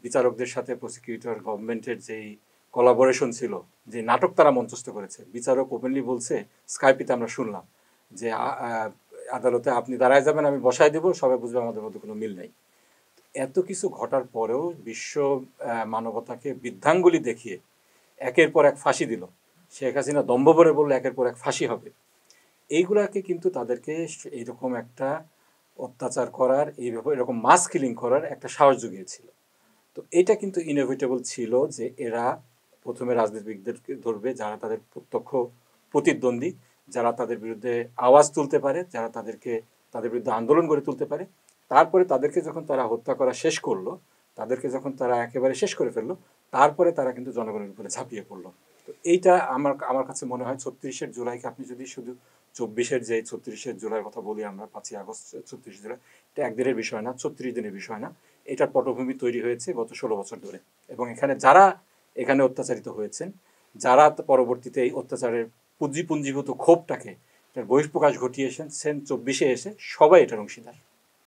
বিচারকদের সাথে প্রসিকিউটর গভর্নমেন্টের যেই কোলাবোরেশন ছিল, যে নাটক তারা মঞ্চস্থ করেছে, বিচারক ওপেনলি বলছে, স্কাইপিতে আমরা শুনলাম যে আদালতে আপনি দাঁড়ায় যাবেন, আমি বসায় দেবো, সবাই বুঝবে আমাদের মধ্যে কোনো মিল নেই। এত কিছু ঘটার পরেও বিশ্ব মানবতাকে বৃদ্ধাঙ্গুলি দেখিয়ে একের পর এক ফাঁসি দিল। শেখ হাসিনা দম্ভ ভরে বললো একের পর এক ফাঁসি হবে। এইগুলাকে কিন্তু তাদেরকে এইরকম একটা অত্যাচার করার, এইভাবে এরকম মাস কিলিং করার একটা সাহস জুগিয়েছিল। তো এটা কিন্তু ইনএভিটেবল ছিল যে এরা প্রথমে রাজনীতিবিদদেরকে ধরবে যারা তাদের প্রত্যক্ষ প্রতিদ্বন্দ্বী, যারা তাদের বিরুদ্ধে আওয়াজ তুলতে পারে, যারা তাদের বিরুদ্ধে আন্দোলন গড়ে তুলতে পারে। তারপরে তাদেরকে যখন তারা হত্যা করা শেষ করলো, তাদেরকে যখন তারা একেবারে শেষ করে ফেললো, তারপরে তারা কিন্তু জনগণের উপরে ঝাঁপিয়ে পড়লো। তো এইটা আমার কাছে মনে হয় 36শে জুলাইকে আপনি যদি শুধু 24-এর যে 36শে জুলাইয়ের কথা বলি আমরা, 5ই আগস্ট 36 জুলাই, এটা একদিনের বিষয় না, 36 দিনের বিষয় না। এটার পটভূমি তৈরি হয়েছে গত 16 বছর ধরে। এবং যারা এখানে অত্যাচারিত হয়েছেন, যারা পরবর্তীতে এই অত্যাচারের পুঞ্জীভূত ক্ষোভটাকে বহিঃপ্রকাশ ঘটিয়েছেন 24-এ এসে, সবাই এটার অংশীদার।